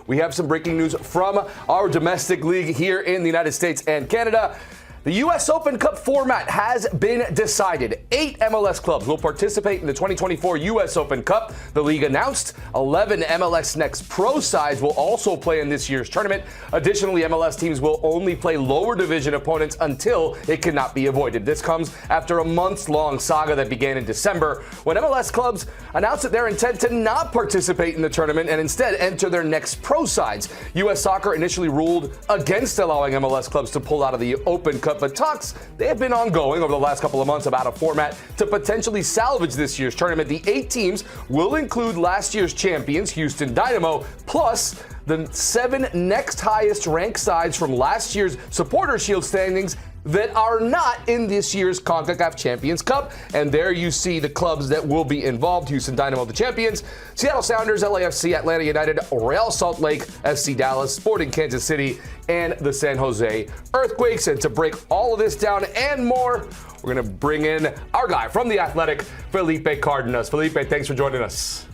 we have some breaking news from our domestic league here in the United States and Canada. The U.S. Open Cup format has been decided. 8 MLS clubs will participate in the 2024 U.S. Open Cup. The league announced 11 MLS NEXT Pro sides will also play in this year's tournament. Additionally, MLS teams will only play lower division opponents until it cannot be avoided. This comes after a months-long saga that began in December when MLS clubs announced that their intent to not participate in the tournament and instead enter their NEXT Pro sides. U.S. Soccer initially ruled against allowing MLS clubs to pull out of the Open Cup, but talks, they have been ongoing over the last couple of months about a format to potentially salvage this year's tournament. The 8 teams will include last year's champions, Houston Dynamo, plus the 7 next highest ranked sides from last year's Supporter Shield standings that are not in this year's Concacaf Champions Cup. And there you see the clubs that will be involved. Houston Dynamo, the champions, Seattle Sounders, LAFC, Atlanta United, Real Salt Lake, FC Dallas, Sporting Kansas City, and the San Jose Earthquakes. And to break all of this down and more, we're going to bring in our guy from The Athletic, Felipe Cárdenas. Felipe, thanks for joining us.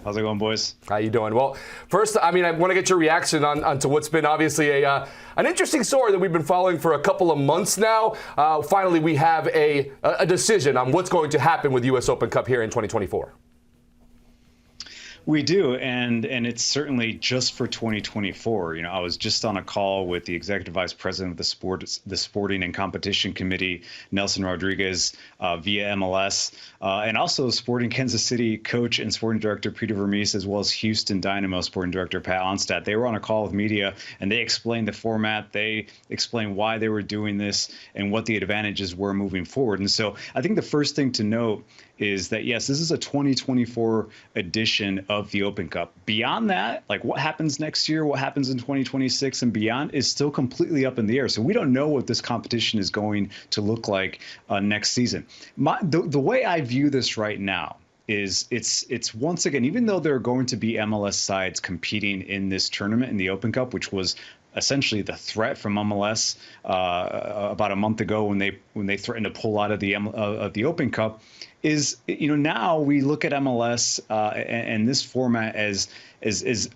How's it going, boys? How you doing? Well, first, I want to get your reaction onto what's been obviously an interesting story that we've been following for a couple of months now. Finally, we have a decision on what's going to happen with U.S. Open Cup here in 2024. We do, and it's certainly just for 2024. You know, I was just on a call with the executive vice president of the Sporting and Competition Committee, Nelson Rodriguez, via MLS, and also Sporting Kansas City coach and sporting director Peter Vermees, as well as Houston Dynamo sporting director Pat Onstad. They were on a call with media, and they explained the format. They explained why they were doing this and what the advantages were moving forward. And so I think the first thing to note is that, yes, this is a 2024 edition of the Open Cup. Beyond that, like what happens next year, what happens in 2026 and beyond is still completely up in the air. So we don't know what this competition is going to look like next season. The way I view this right now is it's once again, even though there are going to be MLS sides competing in this tournament in the Open Cup, which was essentially the threat from MLS about a month ago when they threatened to pull out of the Open Cup, is, you know, now we look at MLS and this format as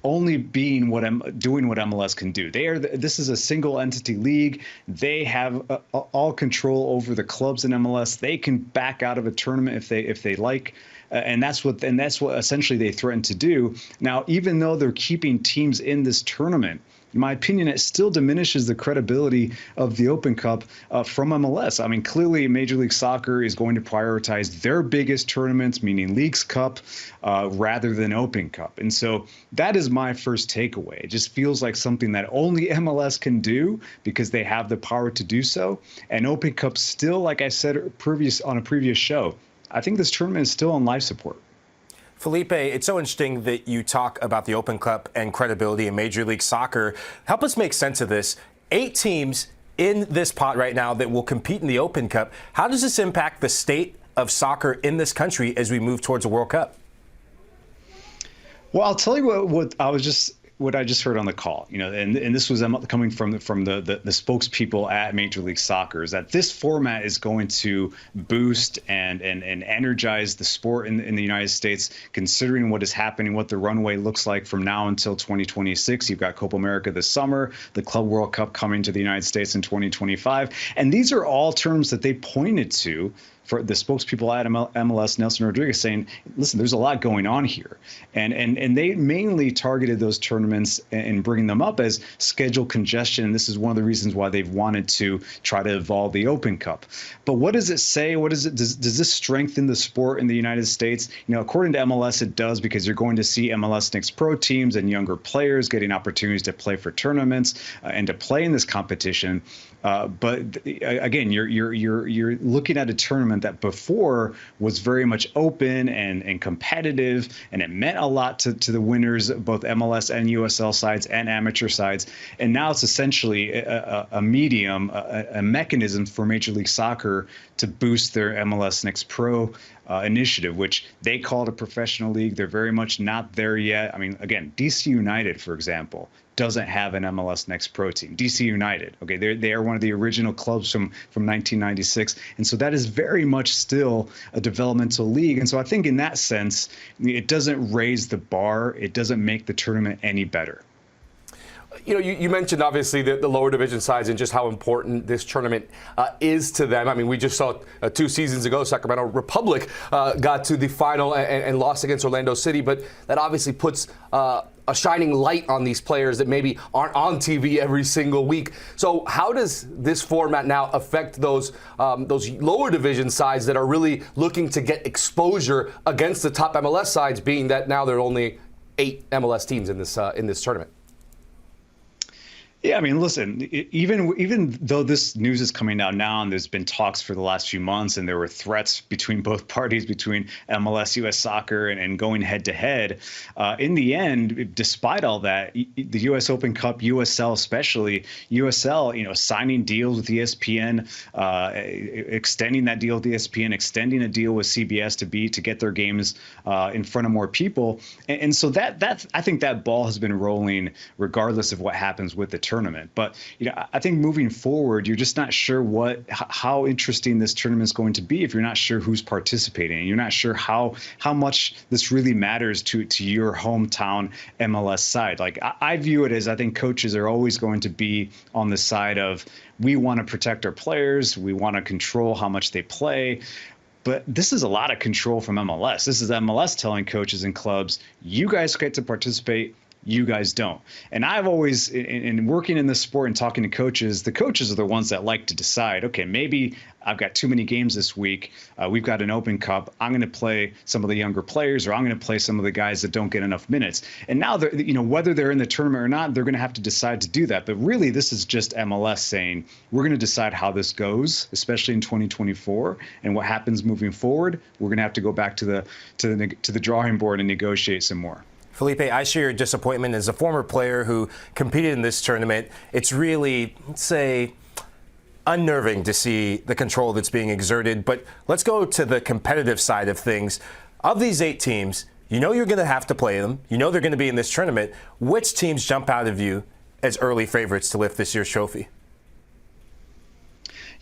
only being doing what MLS can do. This is a single entity league. They have all control over the clubs in MLS. They can back out of a tournament if they like. And that's what essentially they threaten to do. Now, even though they're keeping teams in this tournament, in my opinion, it still diminishes the credibility of the Open Cup from MLS. I mean, clearly Major League Soccer is going to prioritize their biggest tournaments, meaning Leagues Cup, rather than Open Cup. And so that is my first takeaway. It just feels like something that only MLS can do because they have the power to do so. And Open Cup still, like I said on a previous show, I think this tournament is still on life support. Felipe, it's so interesting that you talk about the Open Cup and credibility in Major League Soccer. Help us make sense of this. 8 teams in this pot right now that will compete in the Open Cup. How does this impact the state of soccer in this country as we move towards a World Cup? Well, I'll tell you what I just heard on the call, you know, and this was coming from the spokespeople at Major League Soccer, is that this format is going to boost and energize the sport in the United States, considering what is happening, what the runway looks like from now until 2026. You've got Copa America this summer, the Club World Cup coming to the United States in 2025. And these are all terms that they pointed to for the spokespeople at MLS, Nelson Rodriguez, saying, listen, there's a lot going on here. And they mainly targeted those tournaments and bringing them up as schedule congestion. And this is one of the reasons why they've wanted to try to evolve the Open Cup. But what does it say? What is it? Does this strengthen the sport in the United States? You know, according to MLS, it does, because you're going to see MLS NEXT Pro teams and younger players getting opportunities to play for tournaments and to play in this competition. But again, you're looking at a tournament that before was very much open and competitive, and it meant a lot to the winners, both MLS and USL sides and amateur sides. And now it's essentially a medium, a mechanism for Major League Soccer to boost their MLS NEXT Pro initiative, which they call it a professional league. They're very much not there yet. I mean, again, DC United, for example, doesn't have an MLS NEXT Pro team. DC United, okay, they are one of the original clubs from 1996, and so that is very very much still a developmental league. And so I think in that sense, it doesn't raise the bar. It doesn't make the tournament any better. You know, you mentioned obviously the lower division sides and just how important this tournament is to them. I mean, we just saw 2 seasons ago, Sacramento Republic got to the final and lost against Orlando City, but that obviously puts a shining light on these players that maybe aren't on TV every single week. So how does this format now affect those lower division sides that are really looking to get exposure against the top MLS sides, being that now there are only 8 MLS teams in this tournament? Yeah, I mean, listen, even though this news is coming out now and there's been talks for the last few months and there were threats between both parties, between MLS, U.S. Soccer, and going head to head, in the end, despite all that, the U.S. Open Cup, USL especially, USL, signing deals with ESPN, extending that deal with ESPN, extending a deal with CBS to get their games in front of more people. And so that I think that ball has been rolling regardless of what happens with the tournament. But I think moving forward, you're just not sure how interesting this tournament is going to be if you're not sure who's participating, and you're not sure how much this really matters to your hometown MLS side. Like I view it as, I think coaches are always going to be on the side of, we want to protect our players, we want to control how much they play. But this is a lot of control from MLS. This is MLS telling coaches and clubs, you guys get to participate, you guys don't. And I've always, in working in this sport and talking to coaches, the coaches are the ones that like to decide, okay, maybe I've got too many games this week. We've got an Open Cup. I'm going to play some of the younger players, or I'm going to play some of the guys that don't get enough minutes. And now, whether they're in the tournament or not, they're going to have to decide to do that. But really, this is just MLS saying, we're going to decide how this goes, especially in 2024, and what happens moving forward. We're going to have to go back to the drawing board and negotiate some more. Felipe, I share your disappointment as a former player who competed in this tournament. It's really, let's say, unnerving to see the control that's being exerted. But let's go to the competitive side of things. Of these 8 teams, you're going to have to play them. They're going to be in this tournament. Which teams jump out of you as early favorites to lift this year's trophy?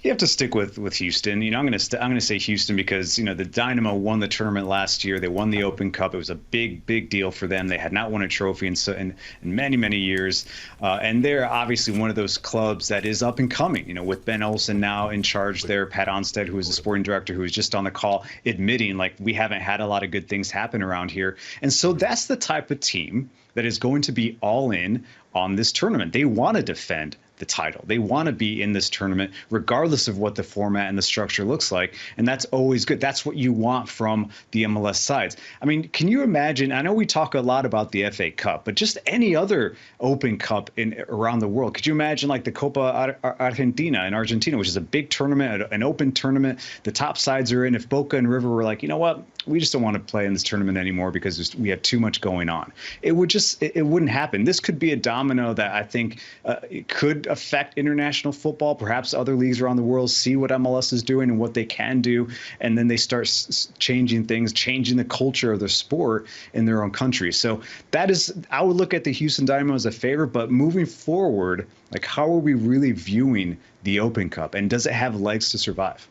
You have to stick with Houston. I'm going to say Houston because the Dynamo won the tournament last year. They won the Open Cup. It was a big deal for them. They had not won a trophy in many years, and they're obviously one of those clubs that is up and coming. With Ben Olsen now in charge there, Pat Onstead, who is the sporting director, who was just on the call admitting like we haven't had a lot of good things happen around here, and so that's the type of team that is going to be all in on this tournament. They want to defend the title. They want to be in this tournament regardless of what the format and the structure looks like, and that's always good. That's what you want from the MLS sides. I mean, can you imagine, I know we talk a lot about the FA Cup, but just any other Open Cup around the world. Could you imagine like the Copa Argentina in Argentina, which is a big tournament, an open tournament, the top sides are in. If Boca and River were like, you know what, we just don't want to play in this tournament anymore because we have too much going on, it wouldn't happen. This could be a domino that I think it could affect international football. Perhaps other leagues around the world see what MLS is doing and what they can do, and then they start changing things, changing the culture of the sport in their own country. So I would look at the Houston Dynamo as a favorite, but moving forward, like how are we really viewing the Open Cup, and does it have legs to survive?